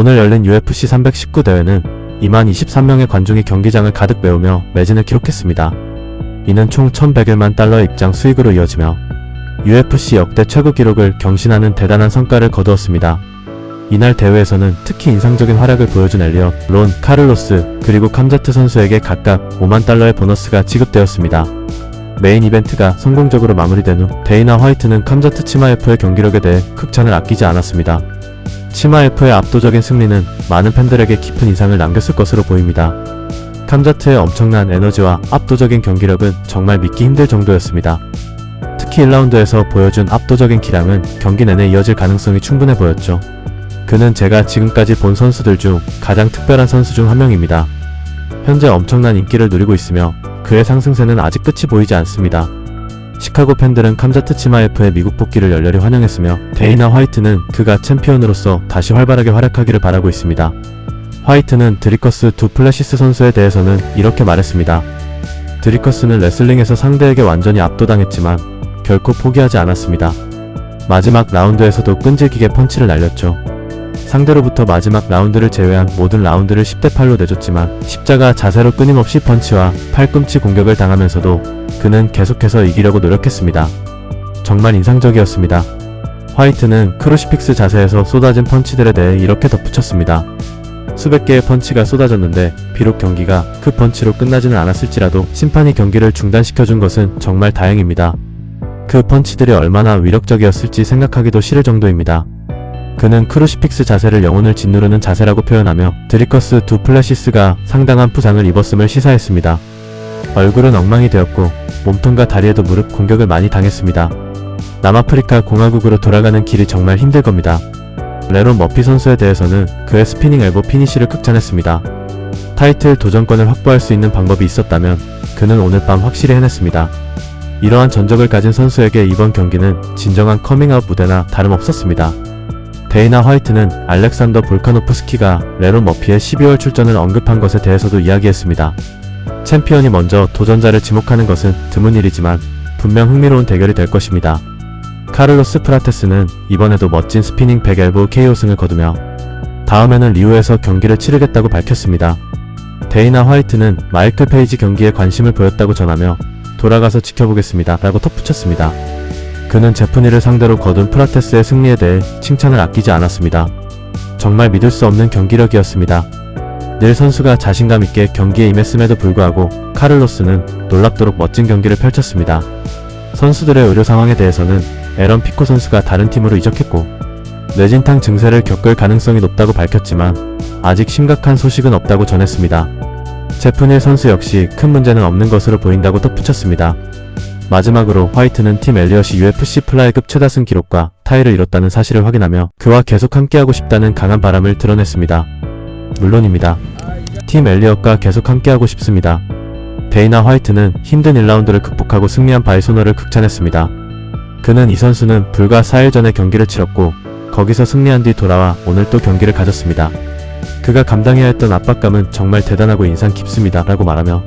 오늘 열린 UFC 319 대회는 2만 23명의 관중이 경기장을 가득 메우며 매진을 기록했습니다. 이는 총 1,101만 달러의 입장 수익으로 이어지며 UFC 역대 최고 기록을 경신하는 대단한 성과를 거두었습니다. 이날 대회에서는 특히 인상적인 활약을 보여준 엘리엇, 론, 카를로스, 그리고 캄자트 선수에게 각각 5만 달러의 보너스가 지급되었습니다. 메인 이벤트가 성공적으로 마무리된 후 데이나 화이트는 캄자트 치마에프의 경기력에 대해 극찬을 아끼지 않았습니다. 치마에프의 압도적인 승리는 많은 팬들에게 깊은 인상을 남겼을 것으로 보입니다. 캄자트의 엄청난 에너지와 압도적인 경기력은 정말 믿기 힘들 정도였습니다. 특히 1라운드에서 보여준 압도적인 기량은 경기 내내 이어질 가능성이 충분해 보였죠. 그는 제가 지금까지 본 선수들 중 가장 특별한 선수 중 한 명입니다. 현재 엄청난 인기를 누리고 있으며 그의 상승세는 아직 끝이 보이지 않습니다. 시카고 팬들은 캄자트 치마에프의 미국 복귀를 열렬히 환영했으며 데이나 화이트는 그가 챔피언으로서 다시 활발하게 활약하기를 바라고 있습니다. 화이트는 드리커스 두 플래시스 선수에 대해서는 이렇게 말했습니다. 드리커스는 레슬링에서 상대에게 완전히 압도당했지만 결코 포기하지 않았습니다. 마지막 라운드에서도 끈질기게 펀치를 날렸죠. 상대로부터 마지막 라운드를 제외한 모든 라운드를 10대8로 내줬지만 십자가 자세로 끊임없이 펀치와 팔꿈치 공격을 당하면서도 그는 계속해서 이기려고 노력했습니다. 정말 인상적이었습니다. 화이트는 크루시픽스 자세에서 쏟아진 펀치들에 대해 이렇게 덧붙였습니다. 수백 개의 펀치가 쏟아졌는데 비록 경기가 그 펀치로 끝나지는 않았을지라도 심판이 경기를 중단시켜준 것은 정말 다행입니다. 그 펀치들이 얼마나 위력적이었을지 생각하기도 싫을 정도입니다. 그는 크루시픽스 자세를 영혼을 짓누르는 자세라고 표현하며 드리커스 두 플래시스가 상당한 부상을 입었음을 시사했습니다. 얼굴은 엉망이 되었고 몸통과 다리에도 무릎 공격을 많이 당했습니다. 남아프리카 공화국으로 돌아가는 길이 정말 힘들 겁니다. 레론 머피 선수에 대해서는 그의 스피닝 엘보 피니쉬를 극찬했습니다. 타이틀 도전권을 확보할 수 있는 방법이 있었다면 그는 오늘 밤 확실히 해냈습니다. 이러한 전적을 가진 선수에게 이번 경기는 진정한 커밍아웃 무대나 다름없었습니다. 데이나 화이트는 알렉산더 볼카노프스키가 레론 머피의 12월 출전을 언급한 것에 대해서도 이야기했습니다. 챔피언이 먼저 도전자를 지목하는 것은 드문 일이지만 분명 흥미로운 대결이 될 것입니다. 카를로스 프라테스는 이번에도 멋진 스피닝 백엘보 KO 승을 거두며 다음에는 리우에서 경기를 치르겠다고 밝혔습니다. 데이나 화이트는 마이클 페이지 경기에 관심을 보였다고 전하며 돌아가서 지켜보겠습니다 라고 덧붙였습니다. 그는 제프니를 상대로 거둔 프라테스의 승리에 대해 칭찬을 아끼지 않았습니다. 정말 믿을 수 없는 경기력이었습니다. 늘 선수가 자신감 있게 경기에 임했음에도 불구하고 카를로스는 놀랍도록 멋진 경기를 펼쳤습니다. 선수들의 의료 상황에 대해서는 에런 피코 선수가 다른 팀으로 이적했고 뇌진탕 증세를 겪을 가능성이 높다고 밝혔지만 아직 심각한 소식은 없다고 전했습니다. 제프닐 선수 역시 큰 문제는 없는 것으로 보인다고 덧붙였습니다. 마지막으로 화이트는 팀 엘리엇이 UFC 플라이급 최다승 기록과 타이를 이뤘다는 사실을 확인하며 그와 계속 함께하고 싶다는 강한 바람을 드러냈습니다. 물론입니다. 팀 엘리엇과 계속 함께하고 싶습니다. 데이나 화이트는 힘든 1라운드를 극복하고 승리한 바이소너를 극찬했습니다. 그는 이 선수는 불과 4일 전에 경기를 치렀고 거기서 승리한 뒤 돌아와 오늘 또 경기를 가졌습니다. 그가 감당해야 했던 압박감은 정말 대단하고 인상 깊습니다 라고 말하며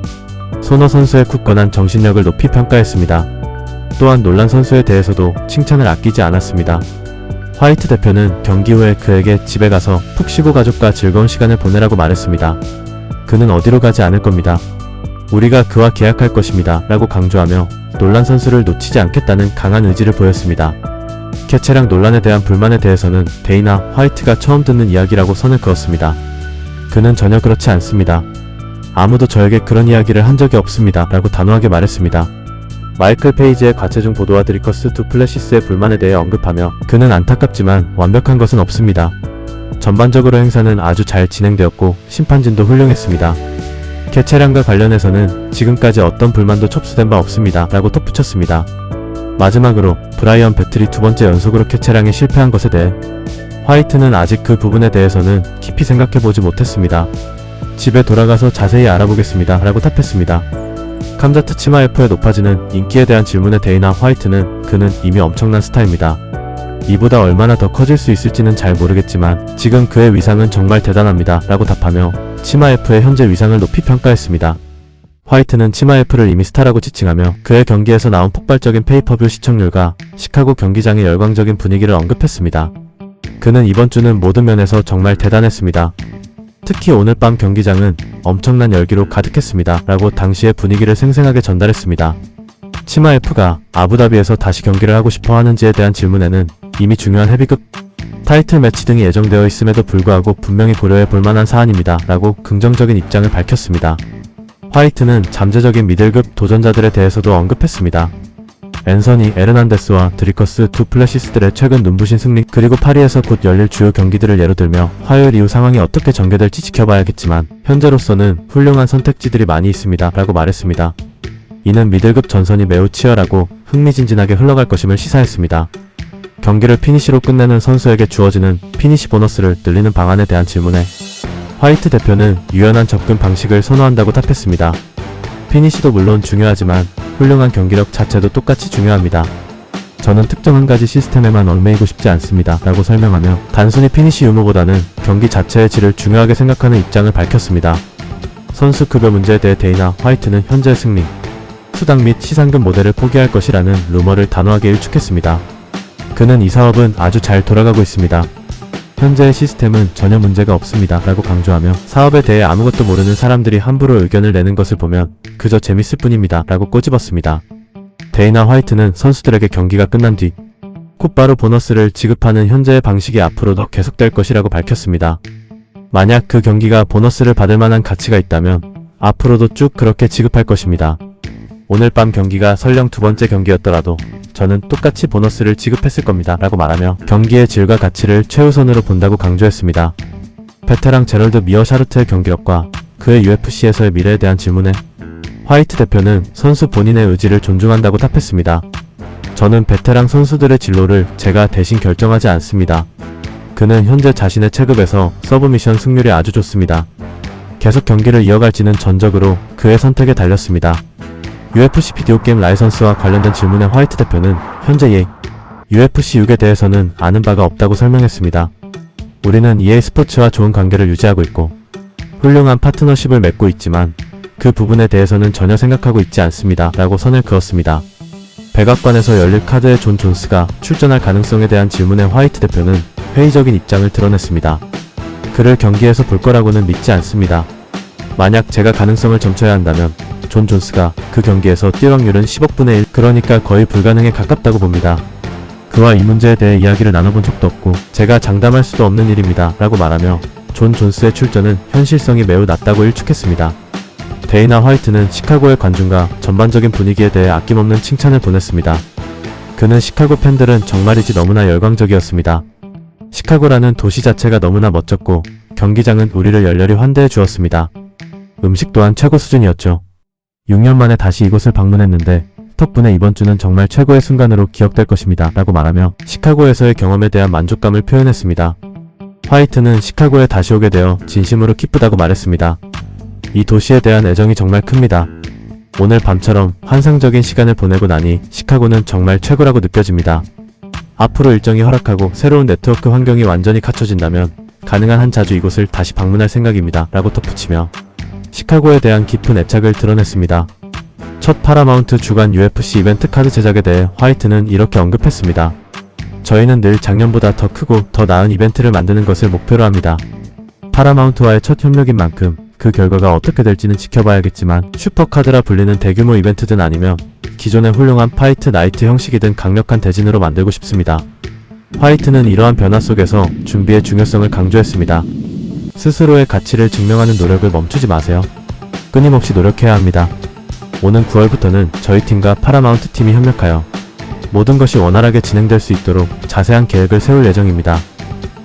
소너 선수의 굳건한 정신력을 높이 평가했습니다. 또한 놀란 선수에 대해서도 칭찬을 아끼지 않았습니다. 화이트 대표는 경기 후에 그에게 집에 가서 푹 쉬고 가족과 즐거운 시간을 보내라고 말했습니다. 그는 어디로 가지 않을 겁니다. 우리가 그와 계약할 것입니다 라고 강조하며 놀란 선수를 놓치지 않겠다는 강한 의지를 보였습니다. 캐체랑 논란에 대한 불만에 대해서는 데이나 화이트가 처음 듣는 이야기라고 선을 그었습니다. 그는 전혀 그렇지 않습니다. 아무도 저에게 그런 이야기를 한 적이 없습니다 라고 단호하게 말했습니다. 마이클 페이지의 과체중 보도와 드리커스 두 플래시스의 불만에 대해 언급하며 그는 안타깝지만 완벽한 것은 없습니다. 전반적으로 행사는 아주 잘 진행되었고 심판진도 훌륭했습니다. 캐체량과 관련해서는 지금까지 어떤 불만도 촉수된 바 없습니다 라고 덧붙였습니다. 마지막으로 브라이언 배틀이 두 번째 연속으로 캐체량에 실패한 것에 대해 화이트는 아직 그 부분에 대해서는 깊이 생각해보지 못했습니다. 집에 돌아가서 자세히 알아보겠습니다 라고 답했습니다. 캄자트 치마에프의 높아지는 인기에 대한 질문에 데이나 화이트는 그는 이미 엄청난 스타입니다. 이보다 얼마나 더 커질 수 있을지는 잘 모르겠지만 지금 그의 위상은 정말 대단합니다 라고 답하며 치마에프의 현재 위상을 높이 평가했습니다. 화이트는 치마에프를 이미 스타라고 지칭하며 그의 경기에서 나온 폭발적인 페이퍼뷰 시청률과 시카고 경기장의 열광적인 분위기를 언급했습니다. 그는 이번 주는 모든 면에서 정말 대단했습니다. 특히 오늘 밤 경기장은 엄청난 열기로 가득했습니다. 라고 당시의 분위기를 생생하게 전달했습니다. 치마 F가 아부다비에서 다시 경기를 하고 싶어 하는지에 대한 질문에는 이미 중요한 헤비급 타이틀 매치 등이 예정되어 있음에도 불구하고 분명히 고려해 볼 만한 사안입니다. 라고 긍정적인 입장을 밝혔습니다. 화이트는 잠재적인 미들급 도전자들에 대해서도 언급했습니다. 앤서니 에르난데스와 드리커스 두 플래시스들의 최근 눈부신 승리, 그리고 파리에서 곧 열릴 주요 경기들을 예로 들며 화요일 이후 상황이 어떻게 전개될지 지켜봐야겠지만 현재로서는 훌륭한 선택지들이 많이 있습니다. 라고 말했습니다. 이는 미들급 전선이 매우 치열하고 흥미진진하게 흘러갈 것임을 시사했습니다. 경기를 피니시로 끝내는 선수에게 주어지는 피니시 보너스를 늘리는 방안에 대한 질문에 화이트 대표는 유연한 접근 방식을 선호한다고 답했습니다. 피니시도 물론 중요하지만 훌륭한 경기력 자체도 똑같이 중요합니다. 저는 특정 한 가지 시스템에만 얽매이고 싶지 않습니다. 라고 설명하며 단순히 피니시 유무보다는 경기 자체의 질을 중요하게 생각하는 입장을 밝혔습니다. 선수 급여 문제에 대해 데이나 화이트는 현재 승리, 수당 및 시상금 모델을 포기할 것이라는 루머를 단호하게 일축했습니다. 그는 이 사업은 아주 잘 돌아가고 있습니다. 현재의 시스템은 전혀 문제가 없습니다. 라고 강조하며 사업에 대해 아무것도 모르는 사람들이 함부로 의견을 내는 것을 보면 그저 재밌을 뿐입니다. 라고 꼬집었습니다. 데이나 화이트는 선수들에게 경기가 끝난 뒤 곧바로 보너스를 지급하는 현재의 방식이 앞으로도 계속될 것이라고 밝혔습니다. 만약 그 경기가 보너스를 받을 만한 가치가 있다면 앞으로도 쭉 그렇게 지급할 것입니다. 오늘 밤 경기가 설령 두 번째 경기였더라도 저는 똑같이 보너스를 지급했을 겁니다. 라고 말하며 경기의 질과 가치를 최우선으로 본다고 강조했습니다. 베테랑 제럴드 미어샤르트의 경기력과 그의 UFC에서의 미래에 대한 질문에 화이트 대표는 선수 본인의 의지를 존중한다고 답했습니다. 저는 베테랑 선수들의 진로를 제가 대신 결정하지 않습니다. 그는 현재 자신의 체급에서 서브미션 승률이 아주 좋습니다. 계속 경기를 이어갈지는 전적으로 그의 선택에 달렸습니다. UFC 비디오 게임 라이선스와 관련된 질문에 화이트 대표는 현재 UFC 6에 대해서는 아는 바가 없다고 설명했습니다. 우리는 EA 스포츠와 좋은 관계를 유지하고 있고 훌륭한 파트너십을 맺고 있지만 그 부분에 대해서는 전혀 생각하고 있지 않습니다. 라고 선을 그었습니다. 백악관에서 열릴 카드의 존 존스가 출전할 가능성에 대한 질문에 화이트 대표는 회의적인 입장을 드러냈습니다. 그를 경기에서 볼 거라고는 믿지 않습니다. 만약 제가 가능성을 점쳐야 한다면 존 존스가 그 경기에서 뛸 확률은 10억분의 1, 그러니까 거의 불가능에 가깝다고 봅니다. 그와 이 문제에 대해 이야기를 나눠본 적도 없고 제가 장담할 수도 없는 일입니다. 라고 말하며 존 존스의 출전은 현실성이 매우 낮다고 일축했습니다. 데이나 화이트는 시카고의 관중과 전반적인 분위기에 대해 아낌없는 칭찬을 보냈습니다. 그는 시카고 팬들은 정말이지 너무나 열광적이었습니다. 시카고라는 도시 자체가 너무나 멋졌고 경기장은 우리를 열렬히 환대해 주었습니다. 음식 또한 최고 수준이었죠. 6년 만에 다시 이곳을 방문했는데 덕분에 이번 주는 정말 최고의 순간으로 기억될 것입니다. 라고 말하며 시카고에서의 경험에 대한 만족감을 표현했습니다. 화이트는 시카고에 다시 오게 되어 진심으로 기쁘다고 말했습니다. 이 도시에 대한 애정이 정말 큽니다. 오늘 밤처럼 환상적인 시간을 보내고 나니 시카고는 정말 최고라고 느껴집니다. 앞으로 일정이 허락하고 새로운 네트워크 환경이 완전히 갖춰진다면 가능한 한 자주 이곳을 다시 방문할 생각입니다. 라고 덧붙이며 시카고에 대한 깊은 애착을 드러냈습니다. 첫 파라마운트 주간 UFC 이벤트 카드 제작에 대해 화이트는 이렇게 언급했습니다. 저희는 늘 작년보다 더 크고 더 나은 이벤트를 만드는 것을 목표로 합니다. 파라마운트와의 첫 협력인 만큼 그 결과가 어떻게 될지는 지켜봐야겠지만 슈퍼카드라 불리는 대규모 이벤트든 아니면 기존의 훌륭한 파이트 나이트 형식이든 강력한 대진으로 만들고 싶습니다. 화이트는 이러한 변화 속에서 준비의 중요성을 강조했습니다. 스스로의 가치를 증명하는 노력을 멈추지 마세요. 끊임없이 노력해야 합니다. 오는 9월부터는 저희 팀과 파라마운트 팀이 협력하여 모든 것이 원활하게 진행될 수 있도록 자세한 계획을 세울 예정입니다.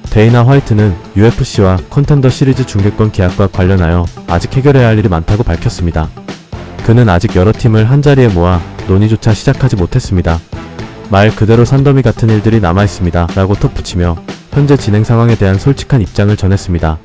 데이나 화이트는 UFC와 컨텐더 시리즈 중계권 계약과 관련하여 아직 해결해야 할 일이 많다고 밝혔습니다. 그는 아직 여러 팀을 한자리에 모아 논의조차 시작하지 못했습니다. 말 그대로 산더미 같은 일들이 남아있습니다. 라고 덧붙이며 현재 진행 상황에 대한 솔직한 입장을 전했습니다.